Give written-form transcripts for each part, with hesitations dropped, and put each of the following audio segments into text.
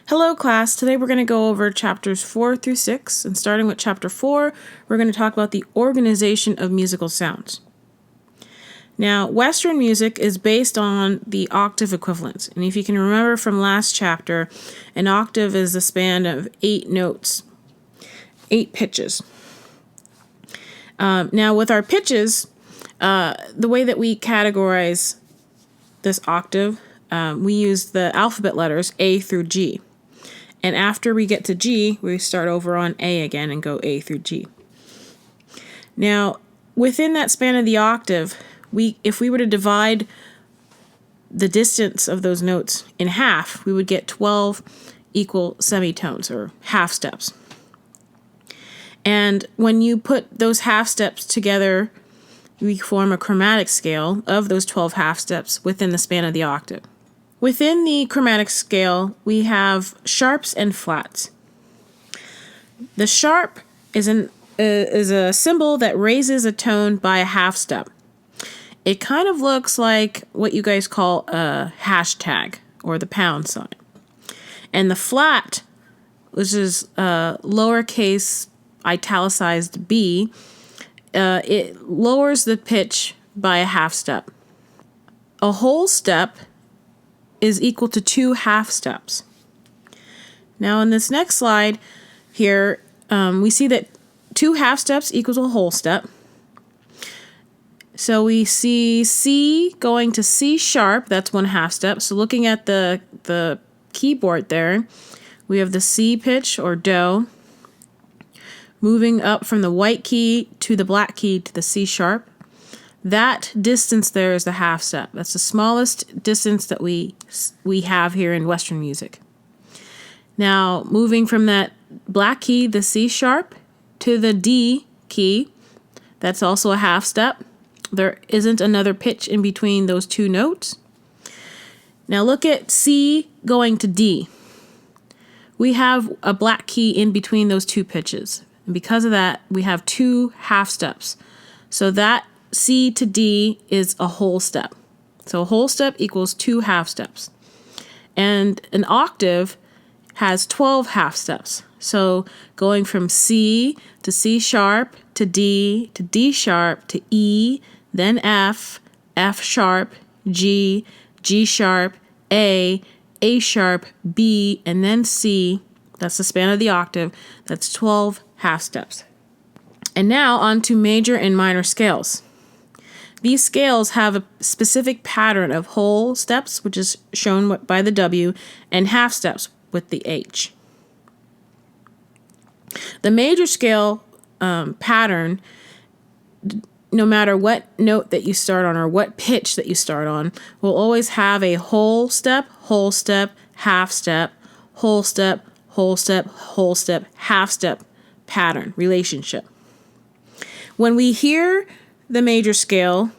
Hello class, today we're going to go over chapters 4 through 6, and starting with chapter 4, we're going to talk about the organization of musical sounds. Now, Western music is based on the octave equivalence, and if you can remember from last chapter, an octave is the span of 8 notes, 8 pitches. Now, with our pitches, the way that we categorize this octave, we use the alphabet letters A through G. And after we get to G, we start over on A again and go A through G. Now, within that span of the octave, if we were to divide the distance of those notes in half, we would get 12 equal semitones or half steps. And when you put those half steps together, we form a chromatic scale of those 12 half steps within the span of the octave. Within the chromatic scale, we have sharps and flats. The sharp is a symbol that raises a tone by a half step. It kind of looks like what you guys call a hashtag or the pound sign. And the flat, which is lowercase italicized b, it lowers the pitch by a half step. A whole step is equal to 2 half steps. Now in this next slide here, we see that 2 half steps equals a whole step. So we see C going to C sharp, that's 1 half step. So looking at the keyboard there, we have the C pitch or do, moving up from the white key to the black key to the C sharp. That distance there is the half step. That's the smallest distance that we have here in Western music. Now, moving from that black key, the C sharp, to the D key, that's also a half step. There isn't another pitch in between those 2 notes. Now look at C going to D. We have a black key in between those 2 pitches. And because of that, we have 2 half steps. So that C to D is a whole step. So a whole step equals 2 half steps. And an octave has 12 half steps. So going from C to C sharp to D sharp to E, then F, F sharp, G, G sharp, A sharp, B, and then C. That's the span of the octave. That's 12 half steps. And now on to major and minor scales. These scales have a specific pattern of whole steps, which is shown by the W, and half steps with the H. The major scale pattern, no matter what note that you start on or what pitch that you start on, will always have a whole step, half step, whole step, whole step, whole step, half step pattern relationship. When we hear the major scale,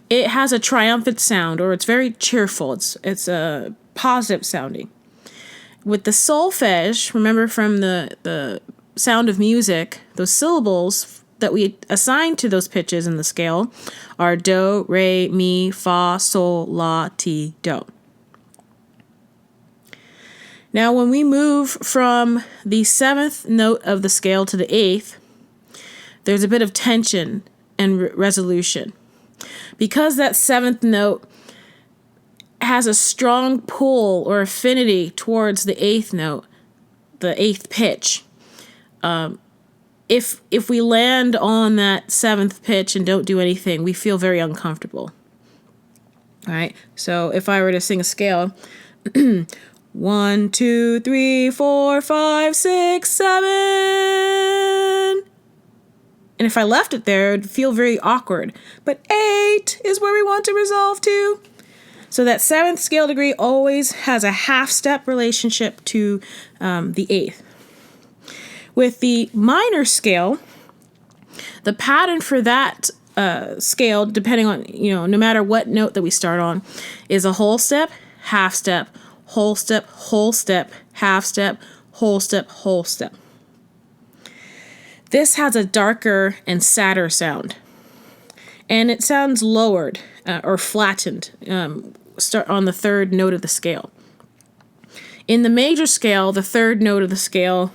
it has a triumphant sound, or it's very cheerful. It's a positive sounding. With the solfege, remember from the Sound of Music, those syllables that we assign to those pitches in the scale are do, re, mi, fa, sol, la, ti, do. Now when we move from the 7th note of the scale to the 8th, there's a bit of tension and resolution. Because that 7th note has a strong pull or affinity towards the 8th note, the 8th pitch, if we land on that 7th pitch and don't do anything, we feel very uncomfortable. All right, so if I were to sing a scale, 1, 2, 3, 4, 5, 6, 7. And if I left it there, it would feel very awkward. But 8 is where we want to resolve to. So that 7th scale degree always has a half step relationship to the 8th. With the minor scale, the pattern for that scale, depending on, no matter what note that we start on, is a whole step, half step, whole step, half step, whole step, whole step. This has a darker and sadder sound, and it sounds lowered or flattened start on the 3rd note of the scale. In the major scale, the third note of the scale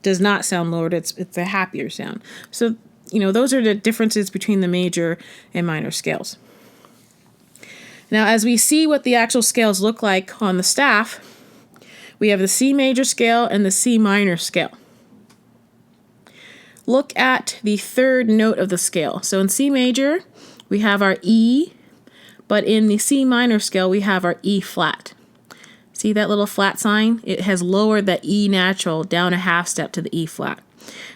does not sound lowered. It's a happier sound. So, those are the differences between the major and minor scales. Now, as we see what the actual scales look like on the staff, we have the C major scale and the C minor scale. Look at the third note of the scale. So in C major, we have our E, but in the C minor scale, we have our E flat. See that little flat sign? It has lowered that E natural down a half step to the E flat.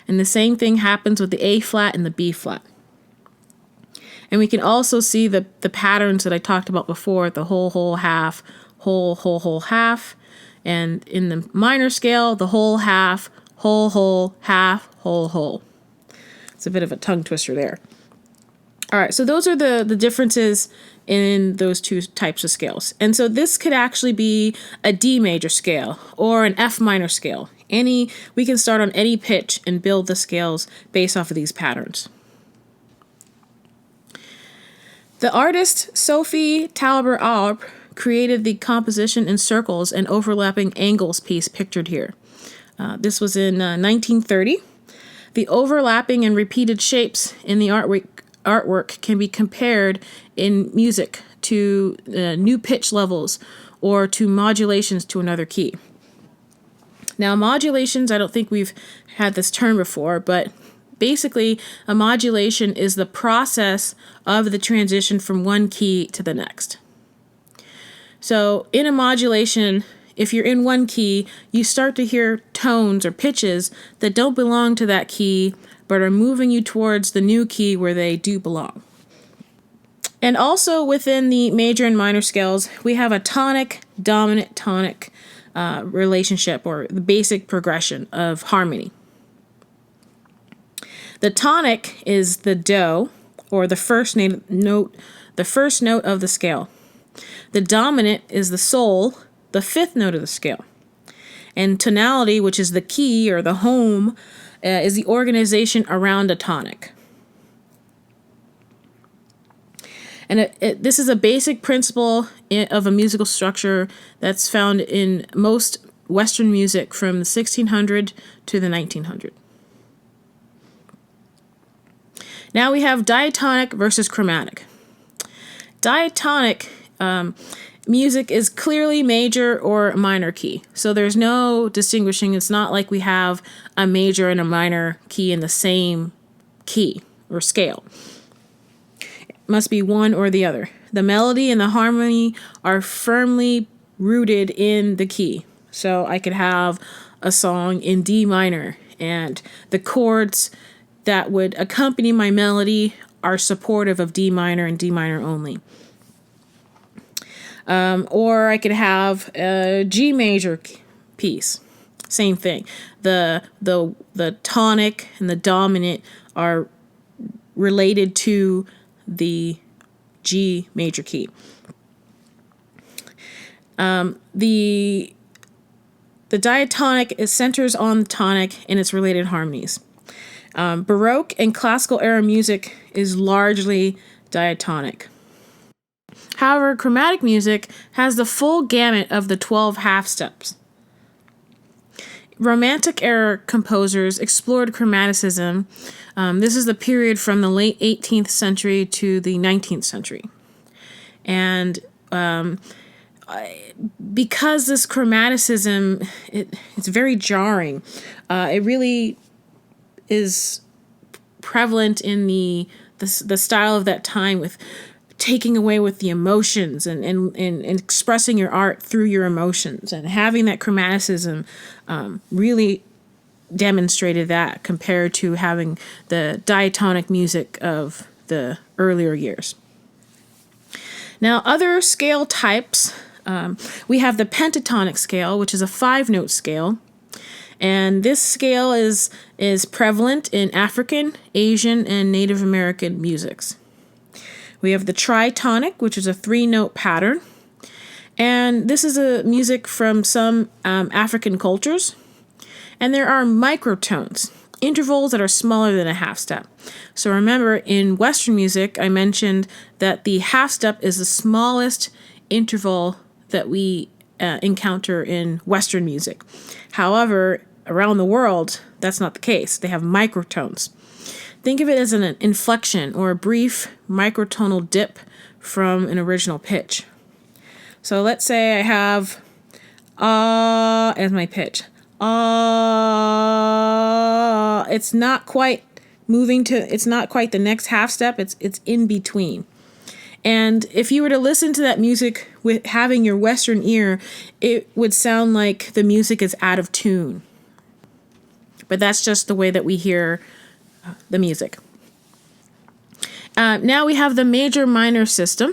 And the same thing happens with the A flat and the B flat. And we can also see the patterns that I talked about before, the whole, whole, half, whole, whole, whole, half. And in the minor scale, the whole, half, whole, half, whole. It's a bit of a tongue twister there. All right, so those are the differences in those two types of scales. And so this could actually be a D major scale or an F minor scale. We can start on any pitch and build the scales based off of these patterns. The artist Sophie Taeuber-Arp created the composition in circles and overlapping angles piece pictured here. This was in 1930. The overlapping and repeated shapes in the artwork can be compared in music to new pitch levels or to modulations to another key. Now, modulations, I don't think we've had this term before, but basically, a modulation is the process of the transition from one key to the next. So in a modulation, if you're in one key, you start to hear tones or pitches that don't belong to that key, but are moving you towards the new key where they do belong. And also within the major and minor scales, we have a tonic-dominant tonic relationship, or the basic progression of harmony. The tonic is the do, or the first note of the scale. The dominant is the sol, the fifth note of the scale. And tonality, which is the key or the home, is the organization around a tonic. And this is a basic principle of a musical structure that's found in most Western music from the 1600 to the 1900. Now we have diatonic versus chromatic. Diatonic music is clearly major or minor key. So there's no distinguishing. It's not like we have a major and a minor key in the same key or scale. It must be one or the other. The melody and the harmony are firmly rooted in the key. So I could have a song in D minor, and the chords that would accompany my melody are supportive of D minor and D minor only. Or I could have a G major piece. Same thing. The tonic and the dominant are related to the G major key. The diatonic centers on the tonic and its related harmonies. Baroque and classical era music is largely diatonic. However, chromatic music has the full gamut of the 12 half steps. Romantic era composers explored chromaticism. This is the period from the late 18th century to the 19th century. And because this chromaticism, it's very jarring. It really is prevalent in the style of that time, with taking away with the emotions and expressing your art through your emotions, and having that chromaticism really demonstrated that compared to having the diatonic music of the earlier years. Now, other scale types, we have the pentatonic scale, which is a 5-note scale. And this scale is prevalent in African, Asian, and Native American musics. We have the tritonic, which is a 3-note pattern. And this is a music from some African cultures. And there are microtones, intervals that are smaller than a half step. So remember, in Western music, I mentioned that the half step is the smallest interval that we encounter in Western music. However, around the world, that's not the case. They have microtones. Think of it as an inflection or a brief microtonal dip from an original pitch. So let's say I have as my pitch. It's not quite it's not quite the next half step. It's in between. And if you were to listen to that music with having your Western ear, it would sound like the music is out of tune. But that's just the way that we hear the music. Now we have the major minor system.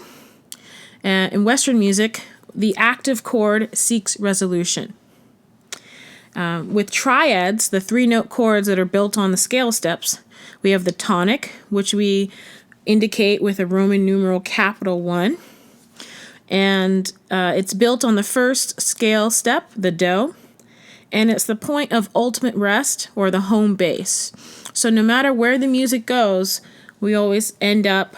In Western music, the active chord seeks resolution. With triads, the 3-note chords that are built on the scale steps, we have the tonic, which we indicate with a Roman numeral capital 1. And it's built on the first scale step, the do. And it's the point of ultimate rest, or the home base. So no matter where the music goes, we always end up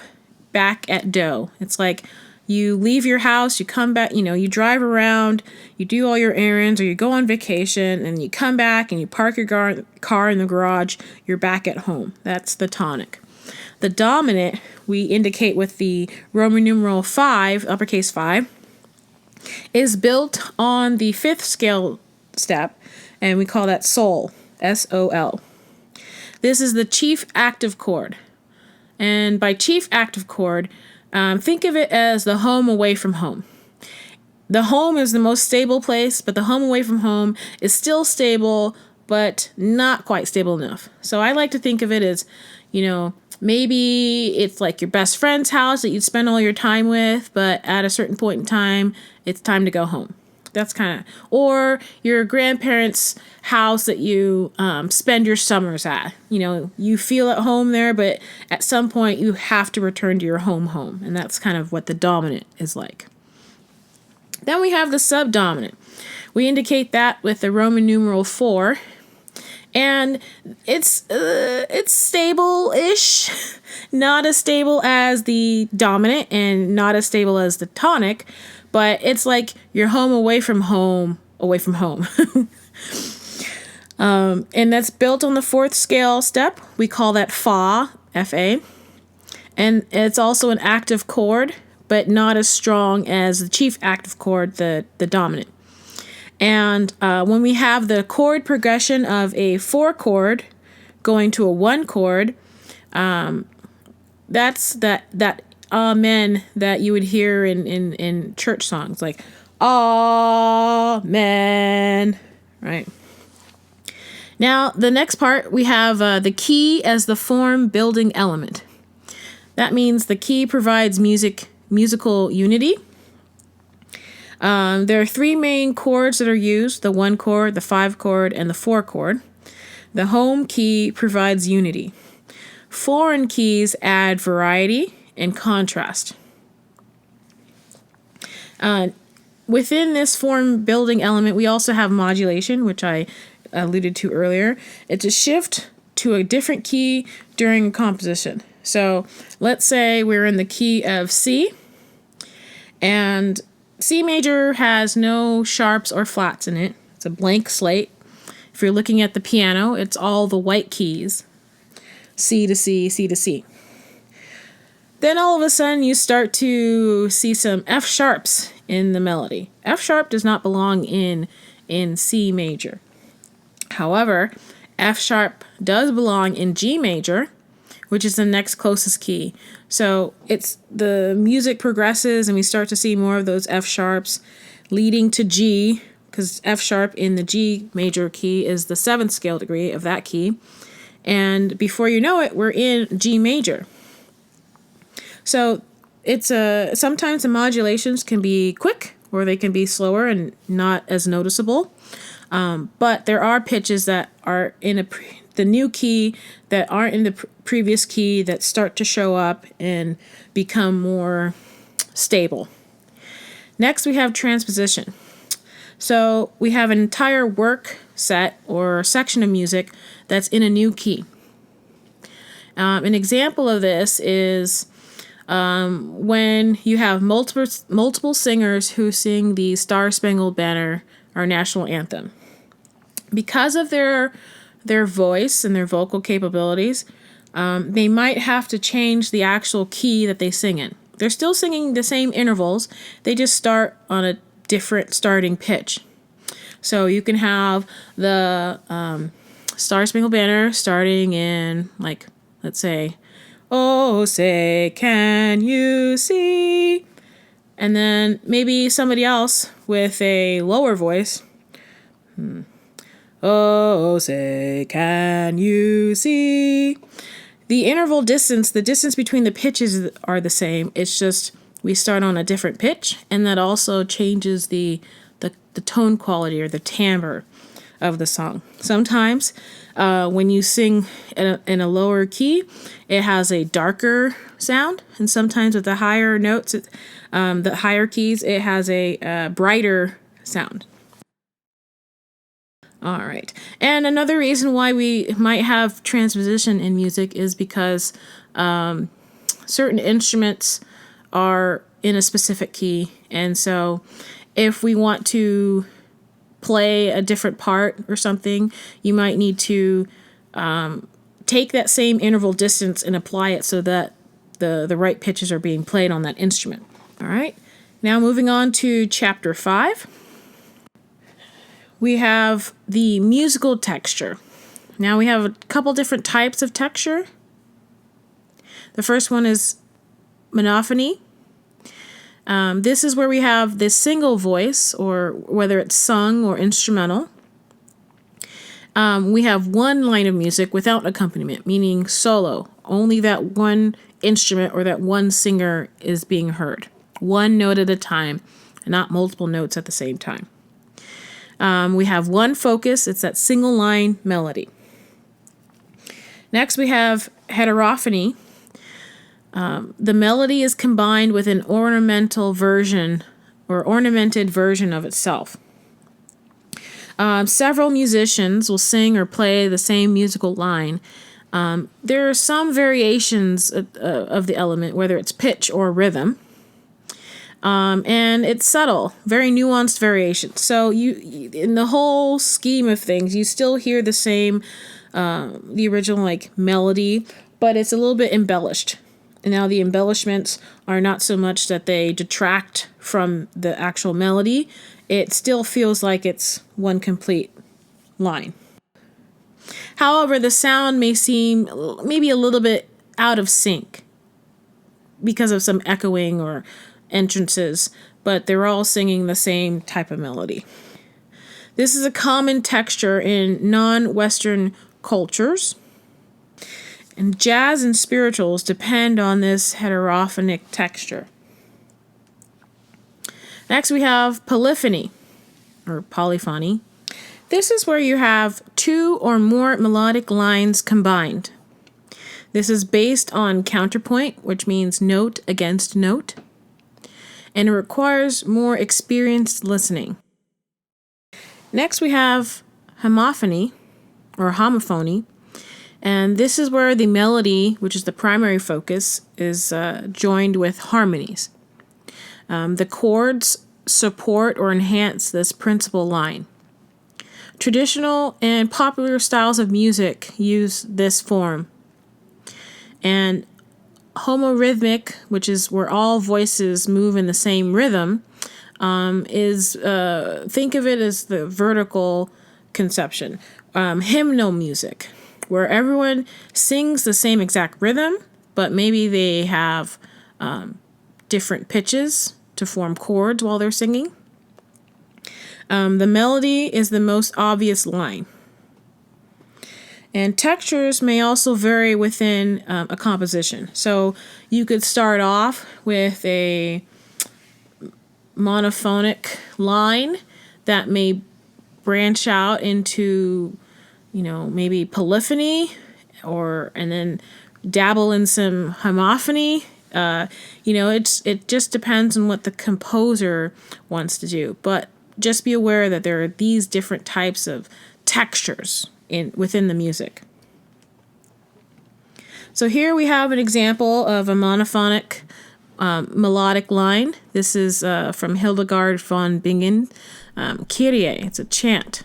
back at do. It's like you leave your house, you come back, you drive around, you do all your errands, or you go on vacation, and you come back and you park your car in the garage, you're back at home. That's the tonic. The dominant, we indicate with the Roman numeral 5, uppercase 5, is built on the 5th scale step, and we call that sol, S-O-L. This is the chief active chord. And by chief active chord, think of it as the home away from home. The home is the most stable place, but the home away from home is still stable, but not quite stable enough. So I like to think of it as, maybe it's like your best friend's house that you'd spend all your time with, but at a certain point in time, it's time to go home. That's kind of, or your grandparents' house that you spend your summers at. You feel at home there, but at some point you have to return to your home. And that's kind of what the dominant is like. Then we have the subdominant. We indicate that with the Roman numeral 4. And it's stable-ish, not as stable as the dominant and not as stable as the tonic, but it's like your home away from home. And that's built on the 4th scale step. We call that fa, F-A. And it's also an active chord, but not as strong as the chief active chord, the dominant. And when we have the chord progression of a 4 chord going to a 1 chord, that's that amen that you would hear in church songs, like amen, right? Now, the next part, we have the key as the form building element. That means the key provides musical unity. There are 3 main chords that are used, the 1 chord, the 5 chord, and the 4 chord. The home key provides unity. Foreign keys add variety and contrast. Within this form building element, we also have modulation, which I alluded to earlier. It's a shift to a different key during a composition. So let's say we're in the key of C, and C major has no sharps or flats in it. It's a blank slate. If you're looking at the piano, it's all the white keys. C to C, C to C. Then all of a sudden you start to see some F sharps in the melody. F sharp does not belong in C major. However, F sharp does belong in G major, which is the next closest key. So it's the music progresses and we start to see more of those F sharps leading to G, because F sharp in the G major key is the 7th scale degree of that key. And before you know it, we're in G major. So it's sometimes the modulations can be quick or they can be slower and not as noticeable. But there are pitches that are in the new key that aren't in the previous key that start to show up and become more stable. Next, we have transposition. So we have an entire work set or section of music that's in a new key. An example of this is when you have multiple singers who sing the Star Spangled Banner, our national anthem. Because of their voice and their vocal capabilities, they might have to change the actual key that they sing in. They're still singing the same intervals, they just start on a different starting pitch. So you can have the Star Spangled Banner starting in, like, let's say, "Oh, say, can you see?" And then maybe somebody else with a lower voice. "Oh, say, can you see?" The interval distance, the distance between the pitches are the same. It's just we start on a different pitch, and that also changes the tone quality or the timbre of the song. Sometimes when you sing in a lower key, it has a darker sound, and sometimes with the higher notes, the higher keys, it has a brighter sound. All right. And another reason why we might have transposition in music is because certain instruments are in a specific key. And so if we want to play a different part or something, you might need to take that same interval distance and apply it so that the right pitches are being played on that instrument. All right. Now moving on to chapter 5. We have the musical texture. Now we have a couple different types of texture. The first one is monophony. This is where we have this single voice, or whether it's sung or instrumental. We have one line of music without accompaniment, meaning solo. Only that one instrument or that one singer is being heard. One note at a time, and not multiple notes at the same time. We have one focus. It's that single line melody. Next, we have heterophony. The melody is combined with an ornamental version or ornamented version of itself. Several musicians will sing or play the same musical line. There are some variations of the element, whether it's pitch or rhythm. And it's subtle, very nuanced variation. So you in the whole scheme of things, you still hear the same, the original like melody, but it's a little bit embellished. And now the embellishments are not so much that they detract from the actual melody. It still feels like it's one complete line. However, the sound may seem maybe a little bit out of sync because of some echoing or entrances, but they're all singing the same type of melody. This is a common texture in non-Western cultures, and jazz and spirituals depend on this heterophonic texture. Next, we have polyphony, or polyphony. This is where you have two or more melodic lines combined. This is based on counterpoint, which means note against note, and it requires more experienced listening. Next, we have homophony, or homophony, and this is where the melody, which is the primary focus, is joined with harmonies. The chords support or enhance this principal line. Traditional and popular styles of music use this form. And homorhythmic, which is where all voices move in the same rhythm, is think of it as the vertical conception. Hymnal music, where everyone sings the same exact rhythm, but maybe they have different pitches to form chords while they're singing. The melody is the most obvious line. And textures may also vary within a composition. So you could start off with a monophonic line that may branch out into, maybe polyphony, and then dabble in some homophony. It just depends on what the composer wants to do. But just be aware that there are these different types of textures within the music. So here we have an example of a monophonic melodic line. This is from Hildegard von Bingen. Kyrie, it's a chant.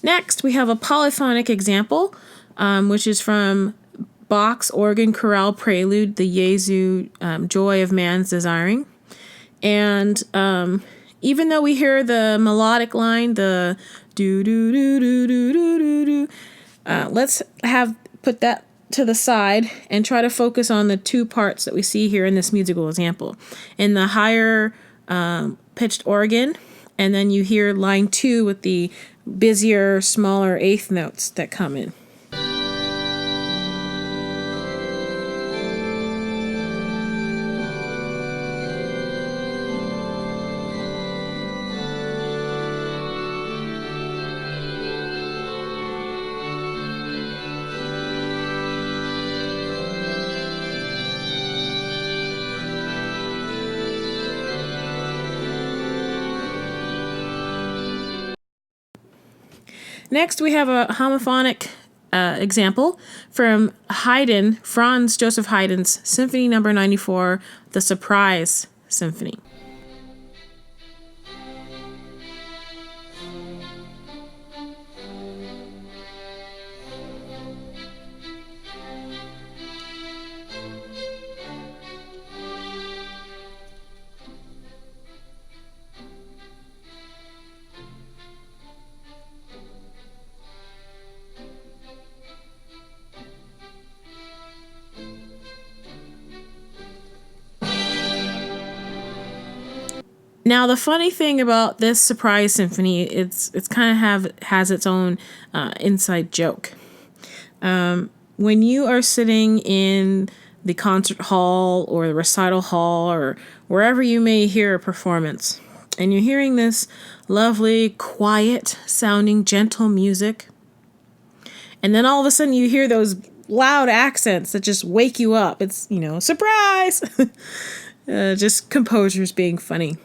Next, we have a polyphonic example, which is from Bach's Organ Chorale Prelude, the Jesu, Joy of Man's Desiring. And even though we hear the melodic line, the do do do do do do do, let's put that to the side and try to focus on the two parts that we see here in this musical example. In the higher pitched organ, and then you hear line 2 with the busier, smaller eighth notes that come in. Next, we have a homophonic example from Haydn, Franz Joseph Haydn's Symphony No. 94, the Surprise Symphony. Now, the funny thing about this Surprise Symphony, it's kind of has its own inside joke. When you are sitting in the concert hall or the recital hall or wherever you may hear a performance, and you're hearing this lovely, quiet sounding, gentle music, and then all of a sudden you hear those loud accents that just wake you up. It's, surprise! Just composers being funny.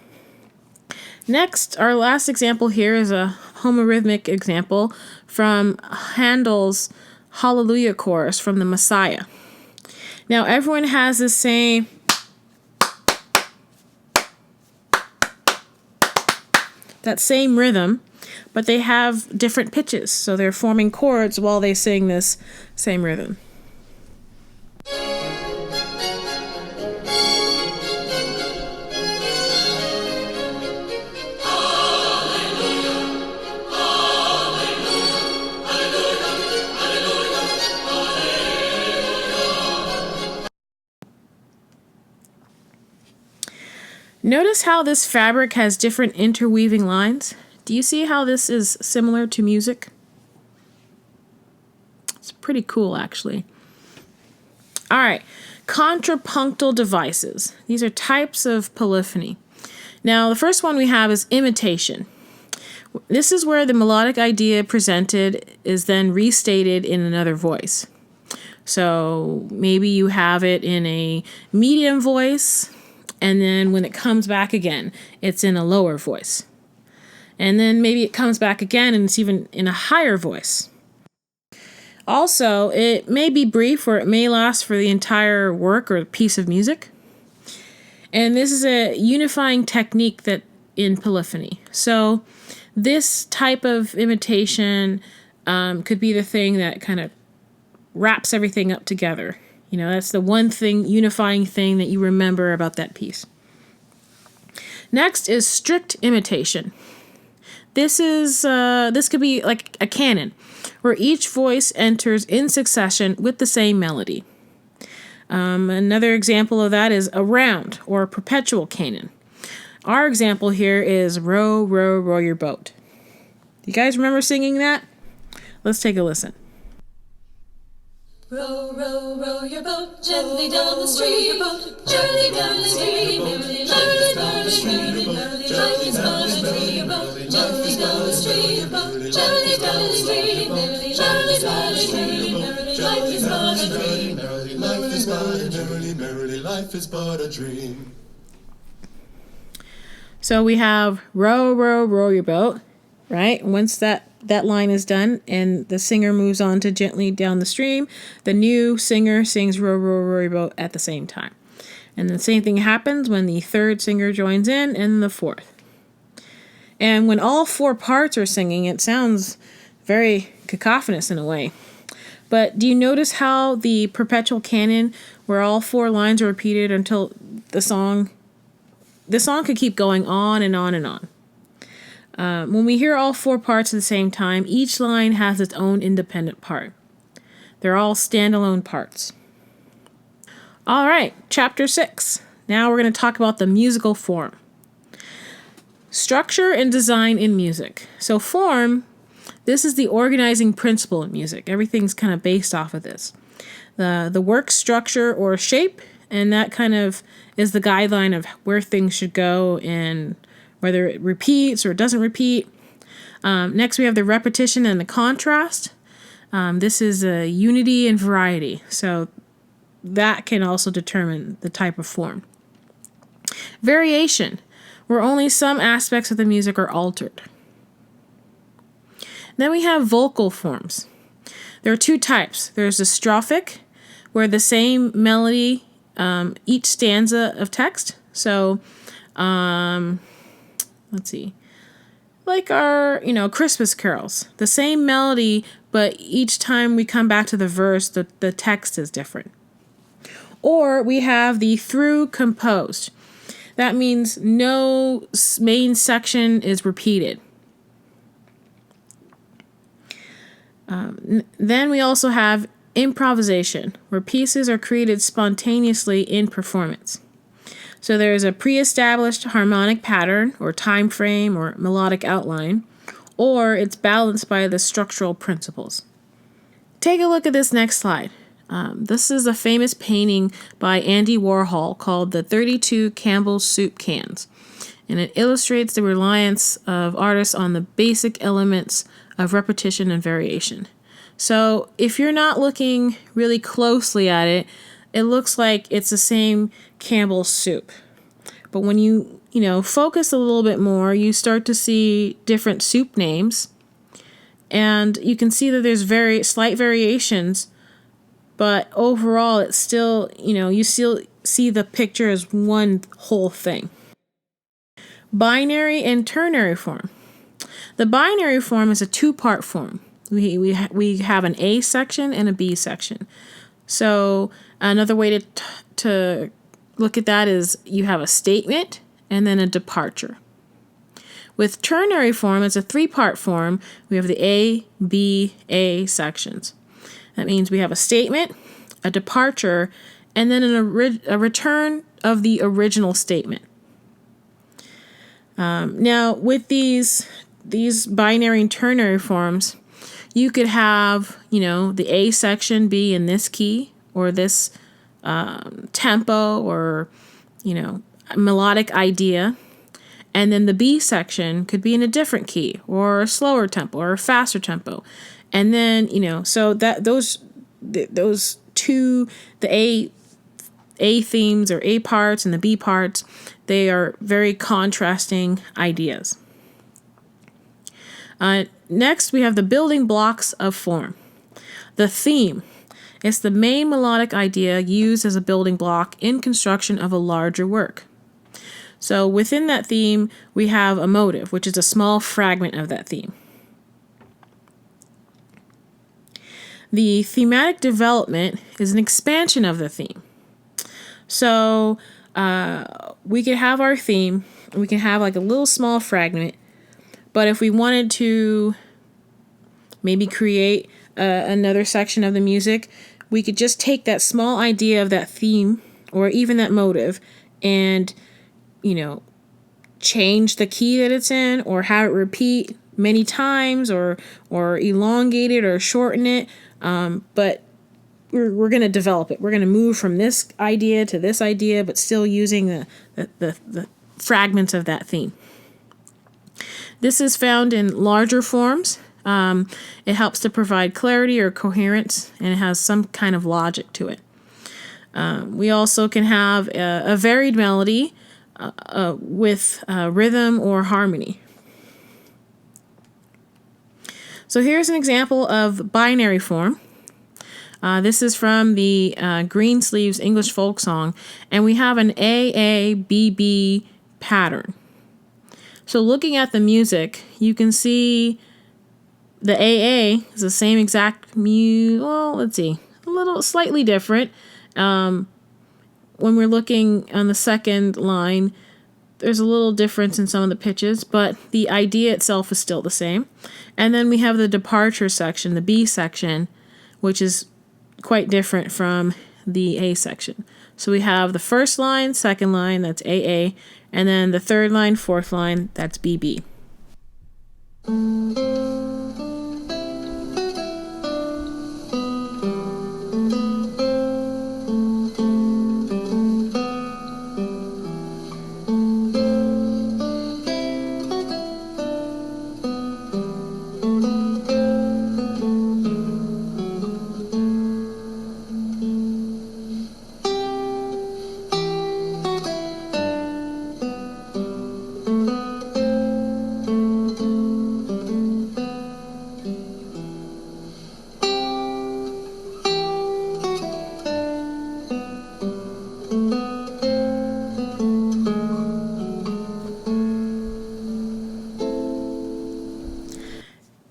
Next, our last example here is a homorhythmic example from Handel's Hallelujah Chorus from the Messiah. Now, everyone has the same rhythm, but they have different pitches, so they're forming chords while they sing this same rhythm. Notice how this fabric has different interweaving lines. Do you see how this is similar to music? It's pretty cool, actually. All right, contrapunctal devices. These are types of polyphony. Now, the first one we have is imitation. This is where the melodic idea presented is then restated in another voice. So maybe you have it in a medium voice, and then when it comes back again, it's in a lower voice. And then maybe it comes back again and it's even in a higher voice. Also, it may be brief or it may last for the entire work or piece of music. And this is a unifying technique that in polyphony. So this type of imitation could be the thing that kind of wraps everything up together. That's the one thing, unifying thing that you remember about that piece. Next is strict imitation. This could be like a canon, where each voice enters in succession with the same melody. Another example of that is a round or perpetual canon. Our example here is Row, Row, Row Your Boat. You guys remember singing that? Let's take a listen. Row, row, row your boat gently down the stream. Gently down the stream. Merrily, life is but a stream. Merrily, life is but a dream. Gently down the stream. Gently down the stream. Merrily, life is but a dream. Merrily, life is but a dream. Merrily, life is but a dream. Merrily, life is but a dream. So we have row, row, row your boat, right? Once that line is done and the singer moves on to gently down the stream, the new singer sings row, row, row your boat at the same time. And the same thing happens when the third singer joins in and the fourth. And when all four parts are singing, it sounds very cacophonous in a way. But do you notice how the perpetual canon, where all four lines are repeated until the song could keep going on and on and on. When we hear all four parts at the same time, each line has its own independent part. They're all standalone parts. All right, chapter 6. Now we're going to talk about the musical form. Structure and design in music. So form, this is the organizing principle in music. Everything's kind of based off of this. The work structure or shape, and that kind of is the guideline of where things should go and whether it repeats or it doesn't repeat. Next, we have the repetition and the contrast. This is a unity and variety. So that can also determine the type of form. Variation, where only some aspects of the music are altered. Then we have vocal forms. There are two types. There's the strophic, where the same melody, each stanza of text. So, let's see. Like our, Christmas carols. The same melody, but each time we come back to the verse, the text is different. Or we have the through composed. That means no main section is repeated. Then we also have improvisation, where pieces are created spontaneously in performance. So there's a pre-established harmonic pattern or time frame or melodic outline, or it's balanced by the structural principles. Take a look at this next slide. This is a famous painting by Andy Warhol called the 32 Campbell's Soup Cans, and it illustrates the reliance of artists on the basic elements of repetition and variation. So if you're not looking really closely at it, it looks like it's the same Campbell's soup. But when you focus a little bit more, you start to see different soup names, and you can see that there's very slight variations, but overall it's still, you still see the picture as one whole thing. Binary and ternary form. The binary form is a two-part form. We have an A section and a B section. So another way to look at that is you have a statement and then a departure. With ternary form, it's a three-part form. We have the A, B, A sections. That means we have a statement, a departure, and then a return of the original statement. Now, with these binary and ternary forms, you could have, the A section be in this key or this tempo or, melodic idea. And then the B section could be in a different key or a slower tempo or a faster tempo. And then, so that those two, the A themes or A parts and the B parts, they are very contrasting ideas. Next, we have the building blocks of form. The theme is the main melodic idea used as a building block in construction of a larger work. So within that theme, we have a motive, which is a small fragment of that theme. The thematic development is an expansion of the theme. So we could have our theme, we can have like a little small fragment, but if we wanted to maybe create another section of the music, we could just take that small idea of that theme or even that motive and, change the key that it's in or have it repeat many times or elongate it or shorten it. But, we're going to develop it. We're going to move from this idea to this idea, but still using the fragments of that theme. This is found in larger forms. It helps to provide clarity or coherence, and it has some kind of logic to it. We also can have a varied melody with rhythm or harmony. So here's an example of binary form. This is from the Greensleeves English folk song, and we have an AABB pattern. So looking at the music, you can see the AA is the same exact well, let's see, a little slightly different. When we're looking on the second line, there's a little difference in some of the pitches, but the idea itself is still the same. And then we have the departure section, the B section, which is quite different from the A section. So we have the first line, second line, that's AA, and then the third line, fourth line, that's BB.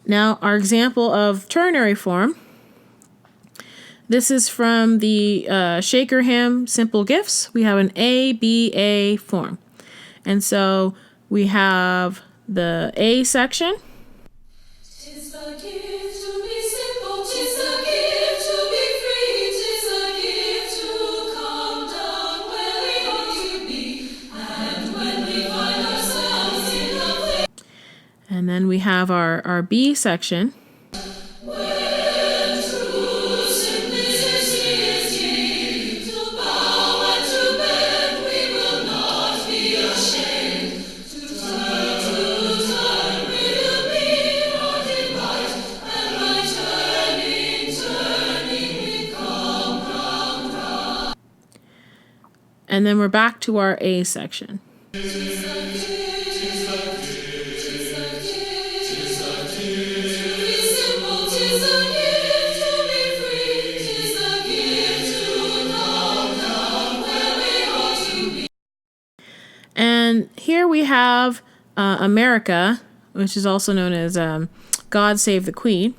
Now, our example of ternary form. This is from the Shaker hymn, Simple Gifts. We have an ABA form. And so we have the A section. 'Tis a gift to be simple, 'tis a gift to be free, 'tis a gift to come down where we ought to be, and when we find ourselves in the place. And then we have our B section. And then we're back to our A section. And here we have America, which is also known as God Save the Queen.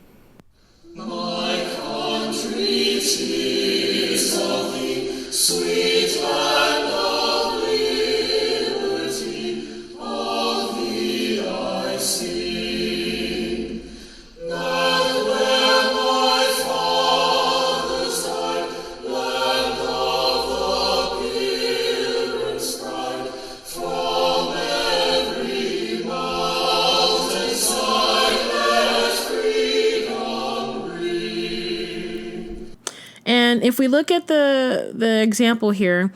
My country, 'tis of thee, sweet land of liberty, of thee I sing. That where my fathers died, land of the pilgrims' pride, from every mountain side let freedom ring. And if we look at the example here,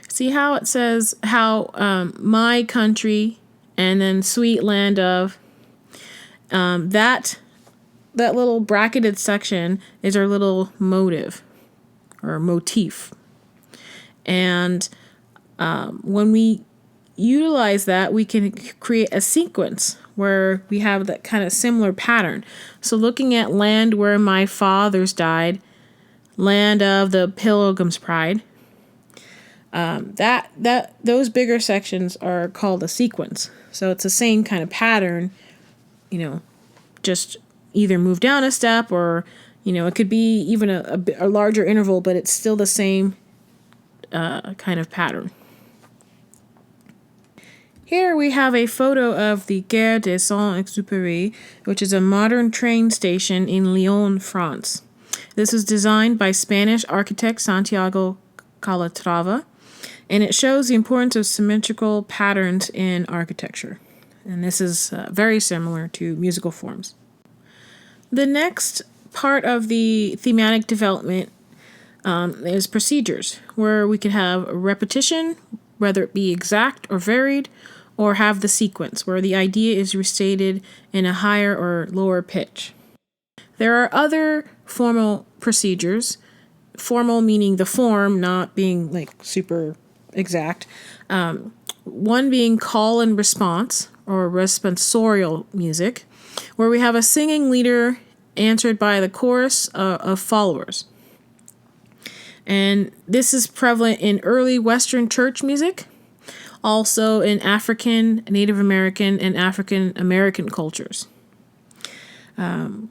see how it says how my country and then sweet land of, that little bracketed section is our little motive or motif. And when we utilize that, we can create a sequence where we have that kind of similar pattern. So looking at land where my fathers died, land of the pilgrim's pride, those bigger sections are called a sequence. So it's the same kind of pattern, just either move down a step or, it could be even a larger interval, but it's still the same kind of pattern. Here we have a photo of the Gare de Saint-Exupéry, which is a modern train station in Lyon, France. This was designed by Spanish architect Santiago Calatrava, and it shows the importance of symmetrical patterns in architecture. And this is very similar to musical forms. The next part of the thematic development is procedures, where we could have repetition, whether it be exact or varied, or have the sequence, where the idea is restated in a higher or lower pitch. There are other formal procedures, formal meaning the form, not being like super exact. One being call and response, or responsorial music, where we have a singing leader answered by the chorus of followers. And this is prevalent in early Western church music, also in African, Native American, and African American cultures.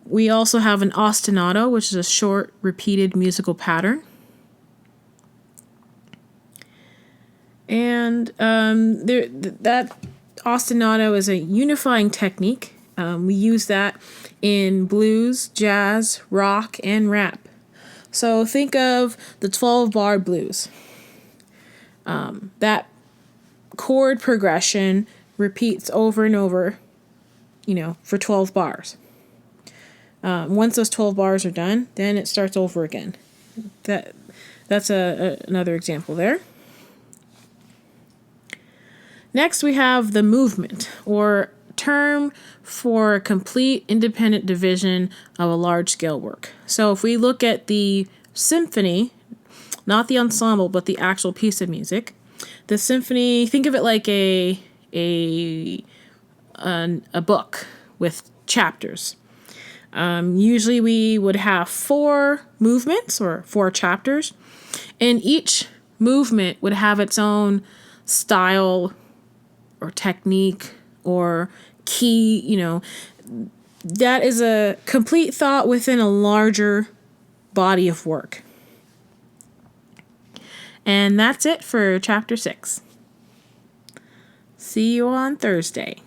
We also have an ostinato, which is a short, repeated musical pattern. And that ostinato is a unifying technique. We use that in blues, jazz, rock, and rap. So think of the 12-bar blues. That chord progression repeats over and over, for 12 bars. Once those 12 bars are done, then it starts over again. That's another example there. Next, we have the movement, or term for a complete independent division of a large-scale work. So if we look at the symphony, not the ensemble, but the actual piece of music, the symphony, think of it like a book with chapters. Usually we would have 4 movements or 4 chapters, and each movement would have its own style or technique or key, that is a complete thought within a larger body of work. And that's it for chapter 6. See you on Thursday.